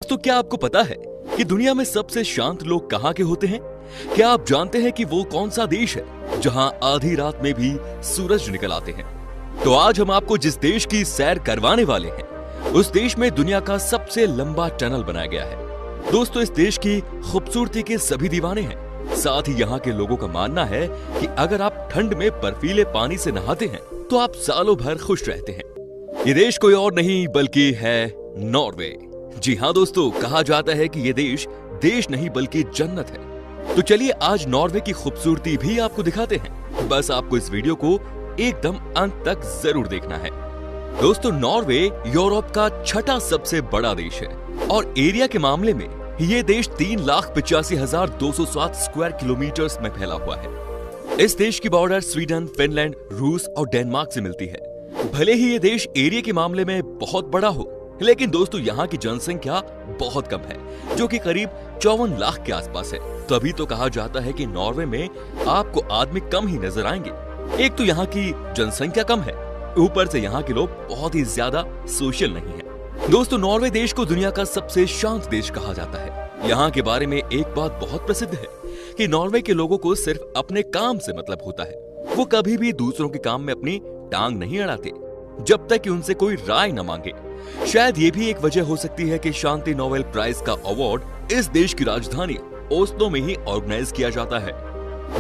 दोस्तों, क्या आपको पता है कि दुनिया में सबसे शांत लोग कहाँ के होते हैं? क्या आप जानते हैं कि वो कौन सा देश है जहाँ आधी रात में भी सूरज निकल आते हैं? तो आज हम आपको जिस देश की सैर करवाने वाले हैं, उस देश में दुनिया का सबसे लंबा टनल बनाया गया है। दोस्तों, इस देश की खूबसूरती के सभी दीवाने हैं। साथ ही यहाँ के लोगों का मानना है कि अगर आप ठंड में बर्फीले पानी से नहाते हैं तो आप सालों भर खुश रहते हैं। ये देश कोई और नहीं बल्कि है नॉर्वे। जी हाँ दोस्तों, कहा जाता है कि ये देश नहीं बल्कि जन्नत है। तो चलिए आज नॉर्वे की खूबसूरती भी आपको दिखाते हैं। बस आपको इस वीडियो को एकदम अंत तक जरूर देखना है। दोस्तों, नॉर्वे यूरोप का छठा सबसे बड़ा देश है और एरिया के मामले में ये देश 3,85,207 स्क्वायर किलोमीटर में फैला हुआ है। इस देश की बॉर्डर स्वीडन, फिनलैंड, रूस और डेनमार्क से मिलती है। भले ही ये देश एरिया के मामले में बहुत बड़ा हो, लेकिन दोस्तों यहाँ की जनसंख्या बहुत कम है, जो कि करीब 54 लाख के आसपास है। तभी तो कहा जाता है कि नॉर्वे में आपको आदमी कम ही नजर आएंगे। एक तो यहाँ की जनसंख्या कम है, ऊपर से यहाँ के लोग बहुत ही ज्यादा सोशल नहीं है। दोस्तों, नॉर्वे देश को दुनिया का सबसे शांत देश कहा जाता है। यहाँ के बारे में एक बात बहुत प्रसिद्ध है कि नॉर्वे के लोगों को सिर्फ अपने काम से मतलब होता है। वो कभी भी दूसरों के काम में अपनी टांग नहीं अड़ाते जब तक कि उनसे कोई राय न मांगे। शायद ये भी एक वजह हो सकती है कि शांति नोबेल प्राइज का अवार्ड इस देश की राजधानी ओस्लो में ही ऑर्गेनाइज किया जाता है।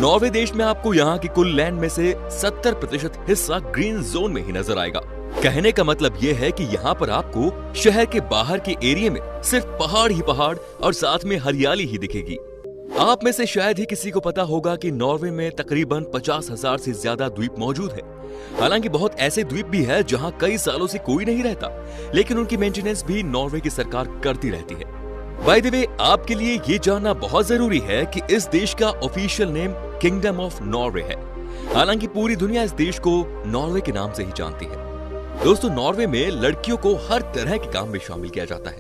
नॉर्वे देश में आपको यहाँ की कुल लैंड में से 70% हिस्सा ग्रीन जोन में ही नजर आएगा। कहने का मतलब ये है कि यहाँ पर आपको शहर के बाहर के एरिया में सिर्फ पहाड़ ही पहाड़ और साथ में हरियाली ही दिखेगी। आप में से शायद ही किसी को पता होगा कि नॉर्वे में तकरीबन 50,000 से ज्यादा द्वीप मौजूद है। हालांकि बहुत ऐसे द्वीप भी है जहाँ कई सालों से कोई नहीं रहता, लेकिन उनकी मेंटेनेंस भी नॉर्वे की सरकार करती रहती है। बाय द वे, आपके लिए ये जानना बहुत जरूरी है कि इस देश का official name kingdom of Norway है। हालांकि पूरी दुनिया इस देश को नॉर्वे के नाम से ही जानती है। दोस्तों, नॉर्वे में लड़कियों को हर तरह के काम में शामिल किया जाता है।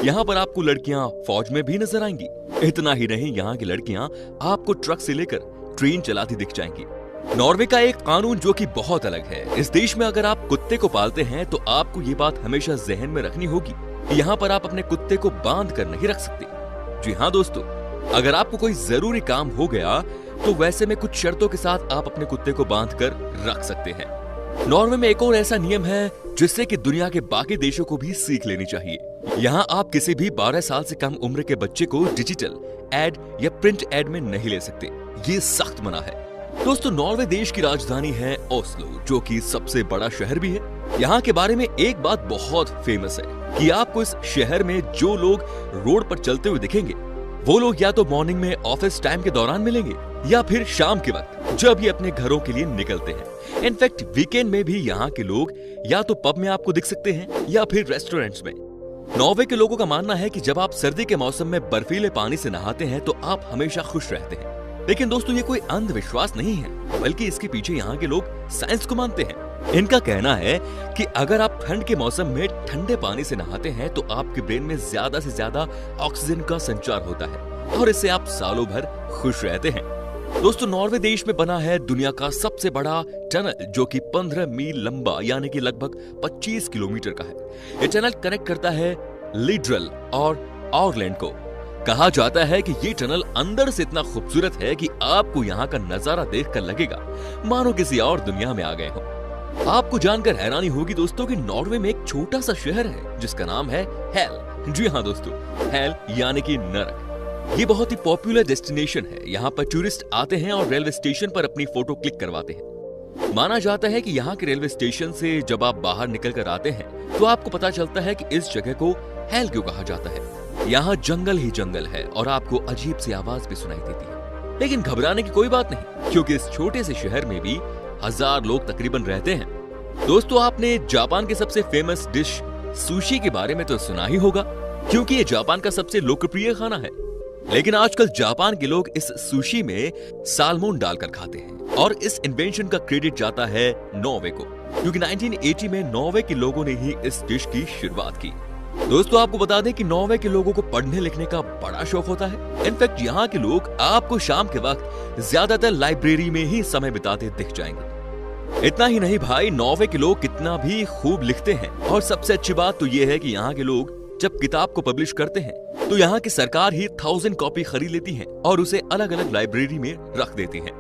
यहाँ पर आपको लड़कियां फौज में भी नजर आएंगी। इतना ही नहीं, यहाँ की लड़कियां आपको ट्रक से लेकर ट्रेन चलाती दिख जाएंगी। नॉर्वे का एक कानून जो कि बहुत अलग है। इस देश में अगर आप कुत्ते को पालते हैं तो आपको ये बात हमेशा जहन में रखनी होगी, यहाँ पर आप अपने कुत्ते को बांध कर नहीं रख सकते। जी हाँ दोस्तों, अगर आपको कोई जरूरी काम हो गया तो वैसे में कुछ शर्तों के साथ आप अपने कुत्ते को बांध कर रख सकते हैं। नॉर्वे में एक और ऐसा नियम है जिससे कि दुनिया के बाकी देशों को भी सीख लेनी चाहिए। यहाँ आप किसी भी 12 साल से कम उम्र के बच्चे को डिजिटल एड या प्रिंट एड में नहीं ले सकते। ये सख्त मना है। दोस्तों, नॉर्वे देश की राजधानी है ओस्लो, जो कि सबसे बड़ा शहर भी है। यहाँ के बारे में एक बात बहुत फेमस है कि आपको इस शहर में जो लोग रोड पर चलते हुए दिखेंगे, वो लोग या तो मॉर्निंग में ऑफिस टाइम के दौरान मिलेंगे या फिर शाम के वक्त जब ये अपने घरों के लिए निकलते हैं। इनफैक्ट वीकेंड में भी यहाँ के लोग या तो पब में आपको दिख सकते हैं या फिर रेस्टोरेंट्स में। नॉर्वे के लोगों का मानना है कि जब आप सर्दी के मौसम में बर्फीले पानी से नहाते हैं तो आप हमेशा खुश रहते हैं। लेकिन दोस्तों, ये कोई अंधविश्वास नहीं है, बल्कि इसके पीछे यहाँ के लोग साइंस को मानते हैं। इनका कहना है कि अगर आप ठंड के मौसम में ठंडे पानी से नहाते हैं तो आपके ब्रेन में ज्यादा से ज्यादा ऑक्सीजन का संचार होता है और इससे आप सालों भर खुश रहते हैं। दोस्तों, नॉर्वे देश में बना है दुनिया का सबसे बड़ा टनल, जो कि 15 मील लंबा यानी कि लगभग 25 किलोमीटर का है। ये टनल कनेक्ट करता है लिड्रल और ऑरलैंड को। कहा जाता है कि ये टनल अंदर से इतना खूबसूरत है कि आपको यहाँ का नजारा देखकर लगेगा मानो किसी और दुनिया में आ गए हो। आपको जानकर हैरानी होगी दोस्तों कि नॉर्वे में एक छोटा सा शहर है जिसका नाम है हेल। जी हाँ दोस्तों, हेल यानी कि नरक। ये बहुत ही पॉपुलर डेस्टिनेशन है। यहाँ पर टूरिस्ट आते हैं और रेलवे स्टेशन पर अपनी फोटो क्लिक करवाते हैं। माना जाता है कि यहाँ के रेलवे स्टेशन से जब आप बाहर निकल कर आते हैं तो आपको पता चलता है कि इस जगह को हेल क्यों कहा जाता है। यहाँ जंगल ही जंगल है और आपको अजीब सी आवाज भी सुनाई देती है। लेकिन घबराने की कोई बात नहीं, क्योंकि इस छोटे से शहर में भी 1000 लोग तकरीबन रहते हैं। दोस्तों, आपने जापान के सबसे फेमस डिश सुशी के बारे में तो सुना ही होगा, क्योंकि ये जापान का सबसे लोकप्रिय खाना है। लेकिन आजकल जापान के लोग इस सुशी में सालमोन डालकर खाते हैं और इस इन्वेंशन का क्रेडिट जाता है नॉर्वे को, क्योंकि 1980 में नॉर्वे के लोगों ने ही इस डिश की शुरुआत की। दोस्तों, आपको बता दें कि नॉर्वे के लोगों को पढ़ने लिखने का बड़ा शौक होता है। इनफैक्ट यहाँ के लोग आपको शाम के वक्त ज्यादातर लाइब्रेरी में ही समय बिताते दिख जाएंगे। इतना ही नहीं भाई, नॉर्वे के लोग कितना भी खूब लिखते हैं और सबसे अच्छी बात तो ये है कि यहाँ के लोग जब किताब को पब्लिश करते हैं तो यहाँ की सरकार ही 1000 कॉपी खरीद लेती है और उसे अलग अलग लाइब्रेरी में रख देती है।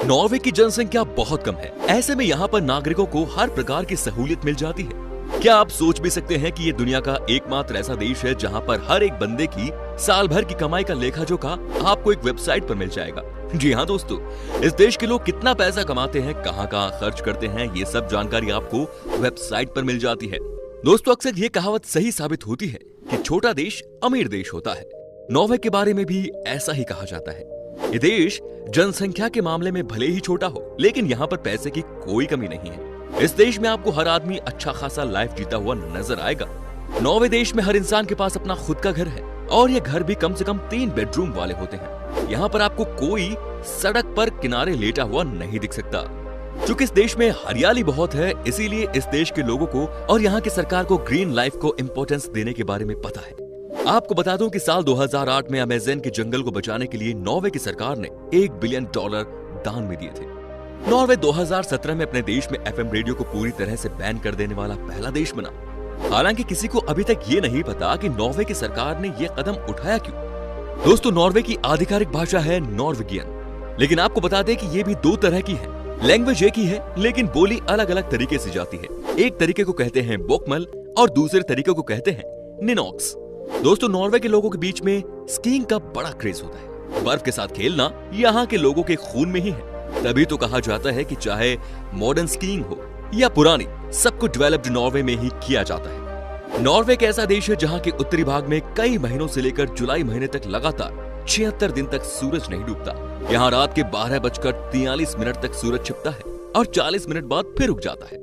नॉर्वे की जनसंख्या बहुत कम है, ऐसे में यहाँ पर नागरिकों को हर प्रकार की सहूलियत मिल जाती है। क्या आप सोच भी सकते हैं कि ये दुनिया का एकमात्र ऐसा देश है जहाँ पर हर एक बंदे की साल भर की कमाई का लेखा जोखा आपको एक वेबसाइट पर मिल जाएगा। जी हाँ दोस्तों, इस देश के लोग कितना पैसा कमाते हैं, कहाँ कहाँ खर्च करते हैं, ये सब जानकारी आपको वेबसाइट पर मिल जाती है। दोस्तों, अक्सर ये कहावत सही साबित होती है कि छोटा देश अमीर देश होता है। नॉर्वे के बारे में भी ऐसा ही कहा जाता है। ये देश जनसंख्या के मामले में भले ही छोटा हो, लेकिन यहाँ पर पैसे की कोई कमी नहीं है। इस देश में आपको हर आदमी अच्छा खासा लाइफ जीता हुआ नजर आएगा। नॉर्वे देश में हर इंसान के पास अपना खुद का घर है और ये घर भी कम से कम 3 बेडरूम वाले होते हैं। यहाँ पर आपको कोई सड़क पर किनारे लेटा हुआ नहीं दिख सकता। चूंकि इस देश में हरियाली बहुत है, इसीलिए इस देश के लोगों को और यहाँ की सरकार को ग्रीन लाइफ को इम्पोर्टेंस देने के बारे में पता है। आपको बता दूं कि साल 2008 में अमेज़न के जंगल को बचाने के लिए नॉर्वे की सरकार ने $1 बिलियन दान में दिए थे। नॉर्वे 2017 में अपने देश में FM रेडियो को पूरी तरह से बैन कर देने वाला पहला देश बना। हालांकि किसी को अभी तक ये नहीं पता कि नॉर्वे की सरकार ने ये कदम उठाया क्यों। दोस्तों, नॉर्वे की आधिकारिक भाषा है नॉर्वेगियन, लेकिन आपको बता दें कि ये भी 2 तरह की है। लैंग्वेज एक ही है, लेकिन बोली अलग अलग तरीके से जाती है। एक तरीके को कहते हैं बोकमल और दूसरे तरीके को कहते हैं निनॉक्स। दोस्तों, नॉर्वे के लोगों के बीच में स्कीइंग का बड़ा क्रेज होता है। बर्फ के साथ खेलना यहाँ के लोगों के खून में ही है। तभी तो कहा जाता है कि चाहे मॉडर्न स्कीइंग हो या पुरानी, सब कुछ डेवलप्ड नॉर्वे में ही किया जाता है। नॉर्वे एक ऐसा देश है जहाँ के उत्तरी भाग में कई महीनों से लेकर जुलाई महीने तक लगातार 76 दिन तक सूरज नहीं डूबता। यहाँ रात के 12:43 तक सूरज छिपता है और 40 मिनट बाद फिर उग जाता है।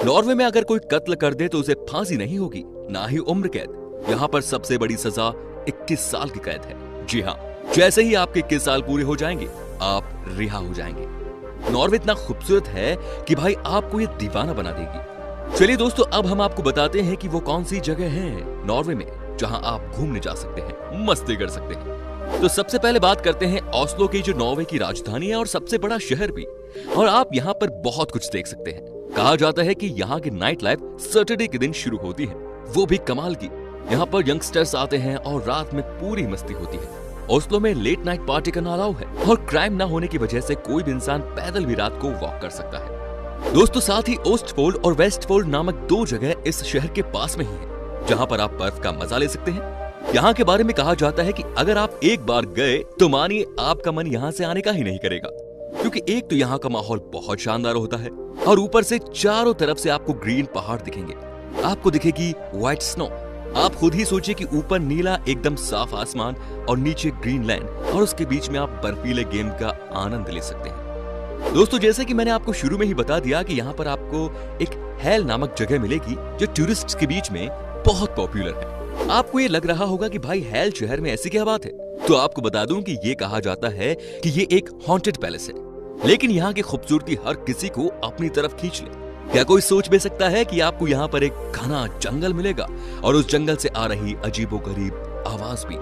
नॉर्वे में अगर कोई कत्ल कर दे तो उसे फांसी नहीं होगी, ना ही उम्र कैद। यहाँ पर सबसे बड़ी सजा 21 साल की कैद है। जी हाँ, जैसे ही आपके 21 साल पूरे हो जाएंगे, आप रिहा हो जाएंगे। नॉर्वे इतना खूबसूरत है कि भाई आपको ये दीवाना बना देगी। चलिए दोस्तों, अब हम आपको बताते हैं कि वो कौन सी जगह है नॉर्वे में जहां आप घूमने जा सकते हैं, मस्ती कर सकते हैं। तो सबसे पहले बात करते हैं ओस्लो की, जो नॉर्वे की राजधानी है और सबसे बड़ा शहर भी। और आप यहाँ पर बहुत कुछ देख सकते हैं। कहा जाता है कि यहाँ की नाइट लाइफ सैटरडे के दिन शुरू होती है, वो भी कमाल की। यहाँ पर यंगस्टर्स आते हैं और रात में पूरी मस्ती होती है। ओस्लो में लेट नाइट पार्टी करना अलाउ है और क्राइम ना होने की वजह से कोई भी इंसान पैदल भी रात को वॉक कर सकता है। दोस्तों, साथ ही ओस्टफोल्ड और वेस्टफोल्ड नामक 2 जगह इस शहर के पास में ही है, जहाँ पर आप बर्फ का मजा ले सकते हैं। यहाँ के बारे में कहा जाता है कि अगर आप एक बार गए तो मानिए आपका मन यहाँ से आने का ही नहीं करेगा, क्योंकि एक तो यहाँ का माहौल बहुत शानदार होता है और ऊपर से चारों तरफ से आपको ग्रीन पहाड़ दिखेंगे, आपको दिखेगी व्हाइट स्नो। आप खुद ही सोचिए कि ऊपर नीला एकदम साफ आसमान और नीचे ग्रीन लैंड और उसके बीच में आप बर्फीले गेम का आनंद ले सकते हैं। दोस्तों, जैसे कि मैंने आपको शुरू में ही बता दिया कि यहाँ पर आपको एक हेल नामक जगह मिलेगी जो टूरिस्ट्स के बीच में बहुत पॉपुलर है। आपको ये लग रहा होगा कि भाई हेल शहर में ऐसी क्या बात है, तो आपको बता दूं कि ये कहा जाता है कि ये एक हॉन्टेड पैलेस है, लेकिन यहाँ की खूबसूरती हर किसी को अपनी तरफ खींच ले। क्या कोई सोच भी सकता है कि आपको यहाँ पर एक घना जंगल मिलेगा और उस जंगल से आ रही अजीबोगरीब आवाज भी।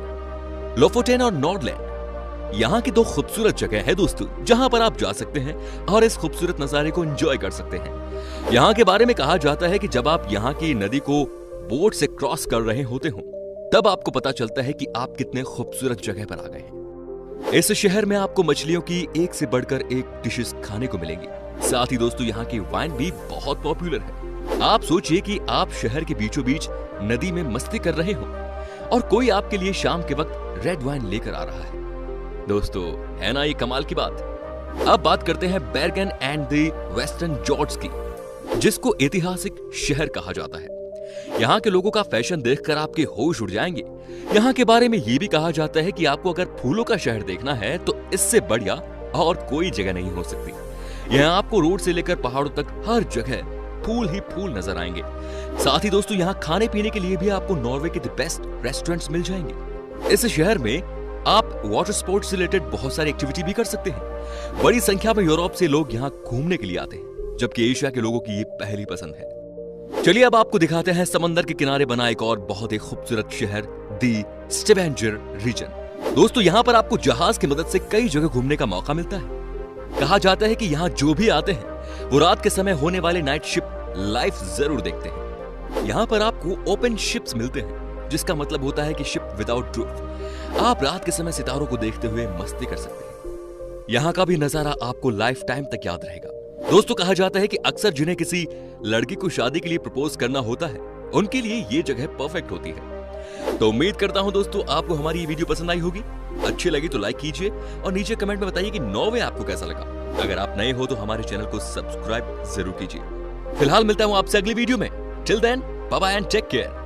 लोफोटेन और नॉर्डलैंड यहाँ की 2 खूबसूरत जगह है दोस्तों, जहाँ पर आप जा सकते हैं और इस खूबसूरत नजारे को एंजॉय कर सकते हैं। यहाँ के बारे में कहा जाता है कि जब आप यहाँ की नदी को बोट से क्रॉस कर रहे होते हो, तब आपको पता चलता है कि आप कितने खूबसूरत जगह पर आ गए हैं। इस शहर में आपको मछलियों की एक से बढ़कर एक डिशेस खाने को मिलेंगी। साथ ही दोस्तों, यहाँ की वाइन भी बहुत पॉपुलर है। आप सोचिए कि आप शहर के बीचों बीच नदी में मस्ती कर रहे हो और कोई आपके लिए शाम के वक्त रेड वाइन लेकर आ रहा है। दोस्तों, है ना ये कमाल की बात। अब बात करते हैं बेर्गन एंड द वेस्टर्न जॉर्ड्स की, जिसको ऐतिहासिक शहर कहा जाता है। यहाँ के लोगों का फैशन देखकर आपके होश उड़ जाएंगे। यहाँ के बारे में ये भी कहा जाता है कि आपको अगर फूलों का शहर देखना है तो इससे बढ़िया और कोई जगह नहीं हो सकती। यहाँ आपको रोड से लेकर पहाड़ों तक हर जगह फूल ही फूल नजर आएंगे। साथ ही दोस्तों, यहाँ खाने पीने के लिए भी आपको नॉर्वे के द बेस्ट रेस्टोरेंट्स मिल जाएंगे। इस शहर में आप वाटर स्पोर्ट्स से रिलेटेड बहुत सारी एक्टिविटी भी कर सकते हैं। बड़ी संख्या में यूरोप से लोग यहाँ घूमने के लिए आते हैं, जबकि एशिया के लोगों की ये पहली पसंद है। चलिए अब आपको दिखाते हैं समंदर के किनारे बना एक और बहुत ही खूबसूरत शहर, दी स्टेवेंजर रीजन। दोस्तों, यहाँ पर आपको जहाज की मदद से कई जगह घूमने का मौका मिलता है। कहा जाता है कि यहाँ जो भी आते हैं वो रात के समय होने वाले नाइट शिप लाइफ जरूर देखते हैं। यहाँ पर आपको ओपन शिप्स मिलते हैं जिसका मतलब होता है कि शिप विदाउट रूफ। आप रात के समय सितारों को देखते हुए मस्ती कर सकते हैं। यहाँ का भी नजारा आपको लाइफ टाइम तक याद रहेगा। दोस्तों, कहा जाता है कि अक्सर जिन्हें किसी लड़की को शादी के लिए प्रपोज करना होता है, उनके लिए ये जगह परफेक्ट होती है। तो उम्मीद करता हूं दोस्तों आपको हमारी ये वीडियो पसंद आई होगी। अच्छी लगी तो लाइक कीजिए और नीचे कमेंट में बताइए कि नॉर्वे आपको कैसा लगा। अगर आप नए हो तो हमारे चैनल को सब्सक्राइब जरूर कीजिए। फिलहाल मिलता हूं आपसे अगली वीडियो में। Till then, bye bye and take care.